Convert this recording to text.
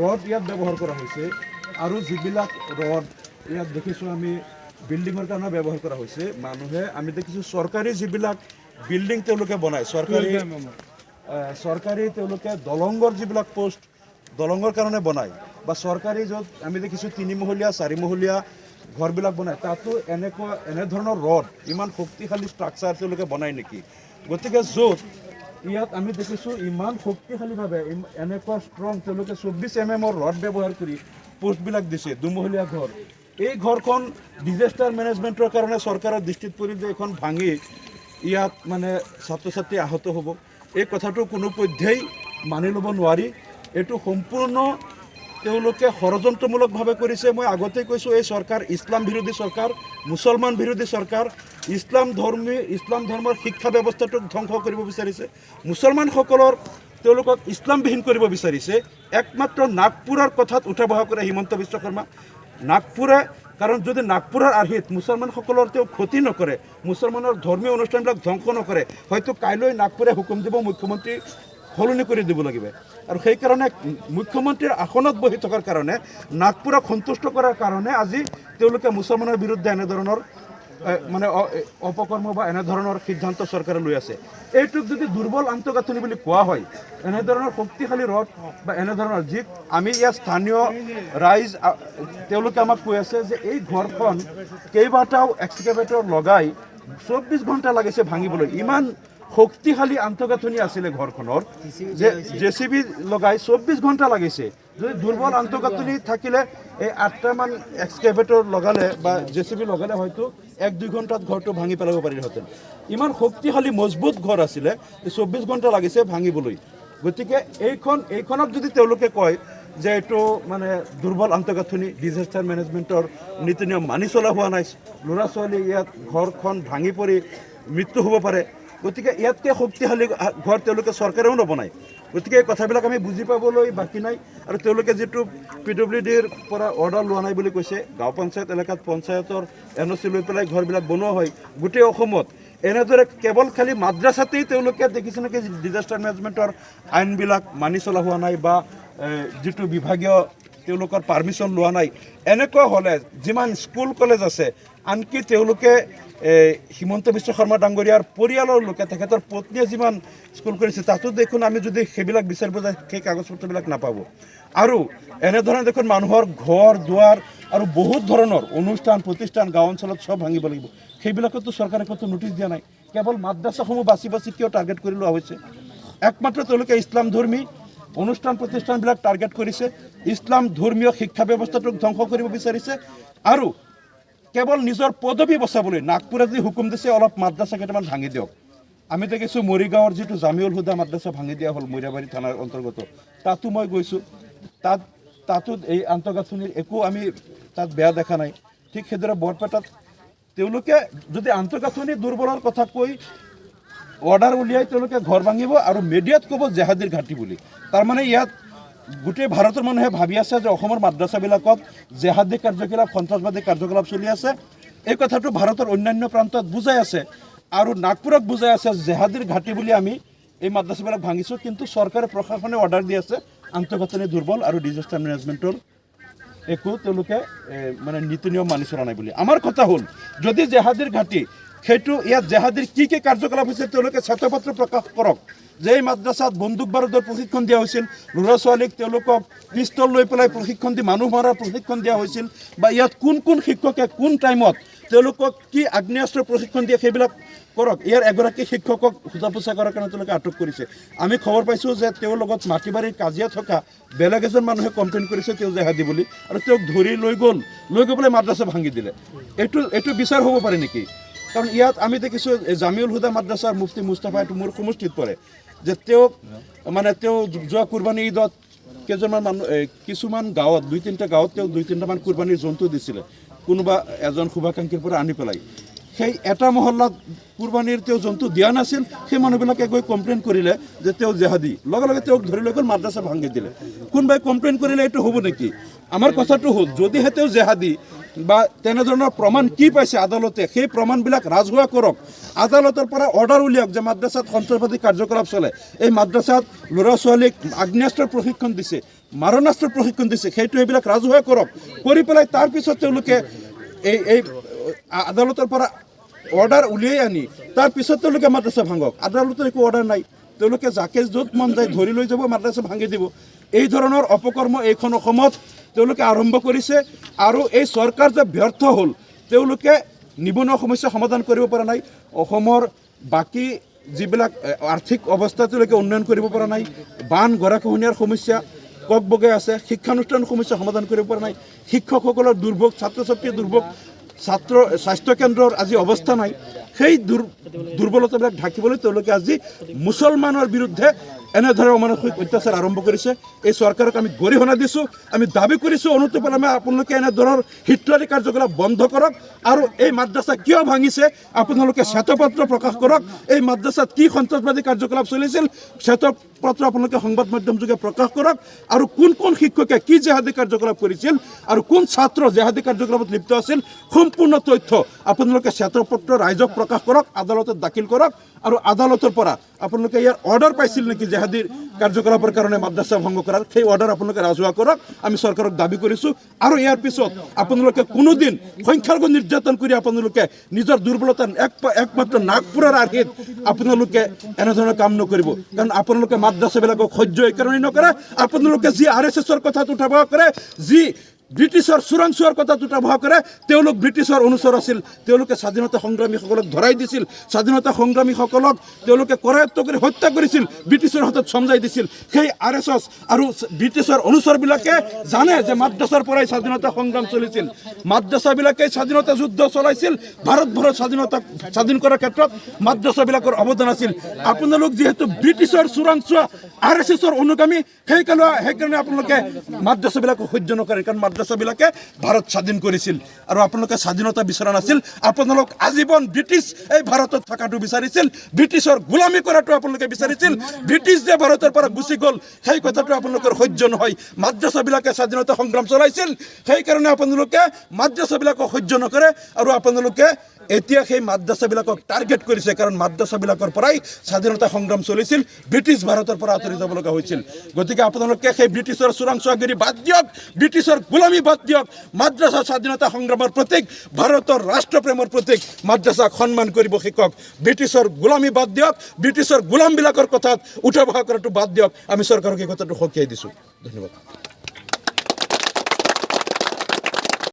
road ইয়াত ব্যৱহাৰ কৰা হৈছে আৰু যিবিলাক ৰড ইয়াত দেখিছোঁ আমি বিল্ডিঙৰ কাৰণে ব্যৱহাৰ কৰা হৈছে মানুহে আমি দেখিছোঁ চৰকাৰী যিবিলাক বিল্ডিং তেওঁলোকে বনায় চৰকাৰী তেওঁলোকে দলঙৰ যিবিলাক পোষ্ট দলঙৰ কাৰণে বনায় বা চৰকাৰী য'ত আমি দেখিছোঁ 3মহলীয়া 4মহলীয়া ঘৰবিলাক বনায় তাতো এনেধৰণৰ ৰড ইমান শক্তিশালী ষ্ট্ৰাকচাৰ তেওঁলোকে বনায় নেকি গতিকে য'ত ইয়াত আমি দেখিছোঁ ইমান শক্তিশালীভাৱে এনেকুৱা ষ্ট্ৰং তেওঁলোকে 24 mm ৰড ব্যৱহাৰ কৰি পোষ্টবিলাক দিছে 2মহলীয়া ঘৰ এই ঘৰখন ডিজাষ্টাৰ মেনেজমেণ্টৰ কাৰণে চৰকাৰৰ দৃষ্টিত পৰি যে এখন ভাঙি ইয়াত মানে ছাত্ৰ ছাত্ৰী আহত হ'ব এই কথাটো কোনোপধ্যেই মানি ল'ব নোৱাৰি এইটো সম্পূৰ্ণ তেওঁলোকে ষড়যন্ত্ৰমূলকভাৱে কৰিছে মই আগতে কৈছোঁ এই চৰকাৰ ইছলাম বিৰোধী চৰকাৰ মুছলমান বিৰোধী চৰকাৰ ইছলাম ধৰ্মৰ শিক্ষা ব্যৱস্থাটোক ধ্বংস কৰিব বিচাৰিছে মুছলমানসকলৰ তেওঁলোকক ইছলামবিহীন কৰিব বিচাৰিছে একমাত্ৰ নাগপুৰৰ কথাত উঠা বহা কৰে হিমন্ত বিশ্ব শৰ্মা নাগপুৰে কাৰণ যদি নাগপুৰৰ আৰ্হিত মুছলমানসকলৰ তেওঁ ক্ষতি নকৰে মুছলমানৰ ধৰ্মীয় অনুষ্ঠানবিলাক ধ্বংস নকৰে হয়তো কাইলৈ নাগপুৰে হুকুম দিব মুখ্যমন্ত্ৰী সলনি কৰি দিব লাগিব আৰু সেইকাৰণে মুখ্যমন্ত্ৰীৰ আসনত বহি থকাৰ কাৰণে নাগপুৰক সন্তুষ্ট কৰাৰ কাৰণে আজি তেওঁলোকে মুছলমানৰ বিৰুদ্ধে এনেধৰণৰ মানে অপকৰ্ম বা এনেধৰণৰ সিদ্ধান্ত চৰকাৰে লৈ আছে এইটোক যদি দুৰ্বল আন্তঃগাঁথনি বুলি কোৱা হয় এনেধৰণৰ শক্তিশালী ৰড বা এনেধৰণৰ যি আমি ইয়াত স্থানীয় ৰাইজ তেওঁলোকে আমাক কৈ আছে যে এই ঘৰখন কেইবাটাও এক্সকেভেটৰ লগাই 24 ঘণ্টা লাগিছে ভাঙিবলৈ ইমান শক্তিশালী আন্তঃগাঁথনি আছিলে ঘৰখনৰ যে জেচিবি লগাই 24 ঘণ্টা লাগিছে যদি দুৰ্বল আন্তঃগাঁথনি থাকিলে এই 8টামান এক্সকেভেটৰ লগালে বা জেচিবি লগালে হয়তো 1-2 ঘণ্টাত ঘৰটো ভাঙি পেলাব পাৰিলেহেঁতেন ইমান শক্তিশালী মজবুত ঘৰ আছিলে 24 ঘণ্টা লাগিছে ভাঙিবলৈ গতিকে এইখনক যদি তেওঁলোকে কয় যে এইটো মানে দুৰ্বল আন্তঃগাঁথনি ডিজাষ্টাৰ মেনেজমেণ্টৰ নীতি নিয়ম মানি চলা হোৱা নাই ল'ৰা ছোৱালী ইয়াত ঘৰখন ভাঙি পৰি মৃত্যু হ'ব পাৰে গতিকে ইয়াতকৈ শক্তিশালী ঘৰ তেওঁলোকে চৰকাৰেও নবনায় গতিকে এই কথাবিলাক আমি বুজি পাবলৈ বাকী নাই আৰু তেওঁলোকে যিটো PWDৰ পৰা অৰ্ডাৰ লোৱা নাই বুলি কৈছে গাঁও পঞ্চায়ত এলেকাত পঞ্চায়তৰ NOC লৈ পেলাই ঘৰবিলাক বনোৱা হয় গোটেই অসমত এনেদৰে কেৱল খালি মাদ্ৰাছাতেই তেওঁলোকে দেখিছে নেকি ডিজাষ্টাৰ মেনেজমেণ্টৰ আইনবিলাক মানি চলা হোৱা নাই বা যিটো বিভাগীয় তেওঁলোকৰ পাৰ্মিশ্যন লোৱা নাই এনেকুৱা হ'লে যিমান স্কুল কলেজ আছে আনকি তেওঁলোকে হিমন্ত বিশ্ব শৰ্মা ডাঙৰীয়াৰ পৰিয়ালৰ লোকে তেখেতৰ পত্নীয়ে যিমান স্কুল কৰিছে তাতো দেখোন আমি যদি সেইবিলাক বিচাৰিব যায় সেই কাগজ পত্ৰবিলাক নাপাব আৰু এনেধৰণে দেখোন মানুহৰ ঘৰ দুৱাৰ আৰু বহুত ধৰণৰ অনুষ্ঠান প্ৰতিষ্ঠান গাঁও অঞ্চলত সব ভাঙিব লাগিব সেইবিলাকতো চৰকাৰে ক'তো নোটিছ দিয়া নাই কেৱল মাদ্ৰাছাসমূহ বাছি বাছি কিয় টাৰ্গেট কৰি লোৱা হৈছে একমাত্ৰ তেওঁলোকে ইছলাম ধৰ্মী অনুষ্ঠান প্ৰতিষ্ঠানবিলাক টাৰ্গেট কৰিছে ইছলাম ধৰ্মীয় শিক্ষা ব্যৱস্থাটোক ধ্বংস কৰিব বিচাৰিছে আৰু কেৱল নিজৰ পদবী বচাবলৈ নাগপুৰে যদি হুকুম দিছে অলপ মাদ্ৰাছা কেইটামান ভাঙি দিয়ক আমি দেখিছোঁ মৰিগাঁৱৰ যিটো জামিউল হুদা মাদ্ৰাছা ভাঙি দিয়া হ'ল মৰিয়াবাৰী থানাৰ অন্তৰ্গত তাতো মই গৈছোঁ তাতো এই আন্তঃগাঁথনিৰ একো আমি তাত বেয়া দেখা নাই ঠিক সেইদৰে বৰপেটাত তেওঁলোকে যদি আন্তঃগাঁথনি দুৰ্বলৰ কথা কৈ অৰ্ডাৰ উলিয়াই তেওঁলোকে ঘৰ ভাঙিব আৰু মিডিয়াত ক'ব জেহাদীৰ ঘাটি বুলি তাৰমানে ইয়াত গোটেই ভাৰতৰ মানুহে ভাবি আছে যে অসমৰ মাদ্ৰাছাবিলাকত জেহাদী কাৰ্যকলাপ সন্ত্ৰাসবাদী কাৰ্যকলাপ চলি আছে এই কথাটো ভাৰতৰ অন্যান্য প্ৰান্তত বুজাই আছে আৰু নাগপুৰক বুজাই আছে জেহাদীৰ ঘাটি বুলি আমি এই মাদ্ৰাছাবিলাক ভাঙিছোঁ কিন্তু চৰকাৰে প্ৰশাসনে অৰ্ডাৰ দি আছে আন্তঃগাঁথনি দুৰ্বল আৰু ডিজাষ্টাৰ মেনেজমেণ্টৰ একো তেওঁলোকে মানে নীতি নিয়ম মানি চলা নাই বুলি আমাৰ কথা হ'ল যদি জেহাদীৰ ঘাটি সেইটো ইয়াত জেহাদীৰ কি কাৰ্যকলাপ হৈছে তেওঁলোকে শ্বেতপত্ৰ প্ৰকাশ কৰক যে এই মাদ্ৰাছাত বন্দুক বাৰুদৰ প্ৰশিক্ষণ দিয়া হৈছিল ল'ৰা ছোৱালীক তেওঁলোকক পিষ্টল লৈ পেলাই প্ৰশিক্ষণ দি মানুহ মৰাৰ প্ৰশিক্ষণ দিয়া হৈছিল বা ইয়াত কোন শিক্ষকে কোন টাইমত তেওঁলোকক কি আগ্নেয়াস্ত্ৰ প্ৰশিক্ষণ দিয়ে সেইবিলাক কৰক ইয়াৰ এগৰাকী শিক্ষকক সোধা পোছা কৰাৰ কাৰণে তেওঁলোকে আটক কৰিছে আমি খবৰ পাইছোঁ যে তেওঁৰ লগত মাটিবাৰীৰ কাজিয়া থকা বেলেগ এজন মানুহে কমপ্লেইন কৰিছে তেওঁ জেহাদী বুলি আৰু তেওঁক ধৰি লৈ গৈ পেলাই মাদ্ৰাছা ভাঙি দিলে এইটো বিচাৰ হ'ব পাৰে নেকি কাৰণ ইয়াত আমি দেখিছোঁ জামিউল হুদা মাদ্ৰাছাৰ মুফতি মুস্তাফা এইটো মোৰ সমষ্টিত পৰে যে তেওঁ যোৱা কুৰবানী ঈদত কেইজনমান মানুহ কিছুমান গাঁৱত 2-3টা গাঁৱত তেওঁ 2-3টামান কুৰবানীৰ জন্তু দিছিলে কোনোবা এজন শুভাকাংক্ষীৰ পৰা আনি পেলাই সেই এটা মহল্লাত কুৰবানীৰ তেওঁ জন্তু দিয়া নাছিল সেই মানুহবিলাকে গৈ কমপ্লেইন কৰিলে যে তেওঁ জেহাদী লগে লগে তেওঁক ধৰি লৈ গ'ল মাদ্ৰাছা ভাঙি দিলে কোনোবাই কমপ্লেইন কৰিলে এইটো হ'ব নেকি আমাৰ কথাটো হ'ল যদিহে তেওঁ জেহাদী বা তেনেধৰণৰ প্ৰমাণ কি পাইছে আদালতে সেই প্ৰমাণবিলাক ৰাজহুৱা কৰক আদালতৰ পৰা অৰ্ডাৰ উলিয়াওক যে মাদ্ৰাছাত সন্ত্ৰাসবাদী কাৰ্যকলাপ চলে এই মাদ্ৰাছাত ল'ৰা ছোৱালীক আগ্নেয়াস্ত্ৰৰ প্ৰশিক্ষণ দিছে মাৰণাস্ত্ৰ প্ৰশিক্ষণ দিছে সেইটো এইবিলাক ৰাজহুৱা কৰক কৰি পেলাই তাৰপিছত তেওঁলোকে এই আদালতৰ পৰা অৰ্ডাৰ উলিয়াই আনি তাৰপিছত তেওঁলোকে মাদ্ৰাছা ভাঙক আদালতৰ একো অৰ্ডাৰ নাই তেওঁলোকে যাকে য'ত মন যায় ধৰি লৈ যাব মাদ্ৰাছা ভাঙি দিব এই ধৰণৰ অপকৰ্ম এইখন অসমত তেওঁলোকে আৰম্ভ কৰিছে আৰু এই চৰকাৰ যে ব্যৰ্থ হ'ল তেওঁলোকে নিবনুৱা সমস্যা সমাধান কৰিব পৰা নাই অসমৰ বাকী যিবিলাক আৰ্থিক অৱস্থা তেওঁলোকে উন্নয়ন কৰিব পৰা নাই বান গৰাখহনীয়াৰ সমস্যা ককবগাই আছে শিক্ষানুষ্ঠানৰ সমস্যা সমাধান কৰিব পৰা নাই শিক্ষকসকলৰ দুৰ্ভোগ ছাত্ৰ ছাত্ৰীৰ দুৰ্ভোগ স্বাস্থ্য কেন্দ্ৰৰ আজি অৱস্থা নাই সেই দুৰ্বলতাবিলাক ঢাকিবলৈ তেওঁলোকে আজি মুছলমানৰ বিৰুদ্ধে এনেধৰণৰ অমানসিক অত্যাচাৰ আৰম্ভ কৰিছে এই চৰকাৰক আমি গৰিহণা দিছোঁ আমি দাবী কৰিছোঁ অনুতপলমে আপোনালোকে এনেধৰণৰ হিটলাৰী কাৰ্যকলাপ বন্ধ কৰক আৰু এই মাদ্ৰাছা কিয় ভাঙিছে আপোনালোকে শ্বেতপত্ৰ প্ৰকাশ কৰক এই মাদ্ৰাছাত কি সন্ত্ৰাসবাদী কাৰ্যকলাপ চলিছিল শ্বেতপত্ৰ আপোনালোকে সংবাদ মাধ্যম যোগে প্ৰকাশ কৰক আৰু কোন কোন শিক্ষকে কি জেহাদী কাৰ্যকলাপ কৰিছিল আৰু কোন ছাত্ৰ জেহাদী কাৰ্যকলাপত লিপ্ত আছিল সম্পূৰ্ণ তথ্য আপোনালোকে শ্বেতপত্ৰ ৰাইজক প্ৰকাশ কৰক আদালতত দাখিল কৰক আৰু আদালতৰ পৰা আপোনালোকে ইয়াৰ অৰ্ডাৰ পাইছিল নেকি জেহাদীৰ কাৰ্যকলাপৰ কাৰণে মাদ্ৰাছা ভংগ কৰাৰ সেই অৰ্ডাৰ আপোনালোকে ৰাজহুৱা কৰক আমি চৰকাৰক দাবী কৰিছোঁ আৰু ইয়াৰ পিছত আপোনালোকে কোনোদিন সংখ্যালঘু নিৰ্যাতন কৰি আপোনালোকে নিজৰ দুৰ্বলতা একমাত্ৰ নাগপুৰৰ আৰ্হিত আপোনালোকে এনেধৰণৰ কাম নকৰিব কাৰণ আপোনালোকে মাদ্ৰাছাবিলাকক সহ্য এইকাৰণেই নকৰে আপোনালোকে যি RSSৰ কথাত উঠাব কৰে যি ব্ৰিটিছৰ চোৰাংচোৱাৰ কথাত উঠাব কৰে তেওঁলোক ব্ৰিটিছৰ অনুচৰ আছিল তেওঁলোকে স্বাধীনতা সংগ্ৰামীসকলক ধৰাই দিছিল স্বাধীনতা সংগ্ৰামীসকলক তেওঁলোকে কৰায়ত্ব কৰি হত্যা কৰিছিল ব্ৰিটিছৰ হাতত চমজাই দিছিল সেই RSS আৰু ব্ৰিটিছৰ অনুচৰবিলাকে জানে যে মাদ্ৰাছাৰ পৰাই স্বাধীনতা সংগ্ৰাম চলিছিল মাদ্ৰাছাবিলাকে স্বাধীনতা যুদ্ধ চলাইছিল ভাৰতবৰ্ষৰ স্বাধীন কৰাৰ ক্ষেত্ৰত মাদ্ৰাছাবিলাকৰ অৱদান আছিল আপোনালোক যিহেতু ব্ৰিটিছৰ চোৰাংচোৱা RSSৰ অনুগামী সেইকাৰণে আপোনালোকে মাদ্ৰাছাবিলাকক সহ্য নকৰে কাৰণ মাদ্ৰাছাবিলাকে ভাৰত স্বাধীন কৰিছিল আৰু আপোনালোকে স্বাধীনতা বিচৰা নাছিল আপোনালোক আজীৱন ব্ৰিটিছ এই ভাৰতত থকাটো বিচাৰিছিল ব্ৰিটিছৰ গোলামী কৰাটো আপোনালোকে বিচাৰিছিল ব্ৰিটিছ যে ভাৰতৰ পৰা গুচি গ'ল সেই কথাটো আপোনালোকৰ সহ্য নহয় মাদ্ৰাছাবিলাকে স্বাধীনতা সংগ্ৰাম চলাইছিল সেইকাৰণে আপোনালোকে মাদ্ৰাছাবিলাকক সহ্য নকৰে আৰু আপোনালোকে এতিয়া সেই মাদ্ৰাছাবিলাকক টাৰ্গেট কৰিছে কাৰণ মাদ্ৰাছাবিলাকৰ পৰাই স্বাধীনতা সংগ্ৰাম চলিছিল ব্ৰিটিছ ভাৰতৰ পৰা আঁতৰি যাব লগা হৈছিল গতিকে আপোনালোকে সেই ব্ৰিটিছৰ চোৰাংচোৱাগিৰি বাদ দিয়ক ব্ৰিটিছৰ গোলামী বাদ দিয়ক মাদ্ৰাছা স্বাধীনতা সংগ্ৰামৰ প্ৰতীক ভাৰতৰ ৰাষ্ট্ৰপ্ৰেমৰ প্ৰতীক মাদ্ৰাছাক সন্মান কৰিব শিকক ব্ৰিটিছৰ গোলামী বাদ দিয়ক ব্ৰিটিছৰ গোলামবিলাকৰ কথাত উঠা বহা কৰাটো বাদ দিয়ক আমি চৰকাৰক এই কথাটো সকীয়াই দিছোঁ ধন্যবাদ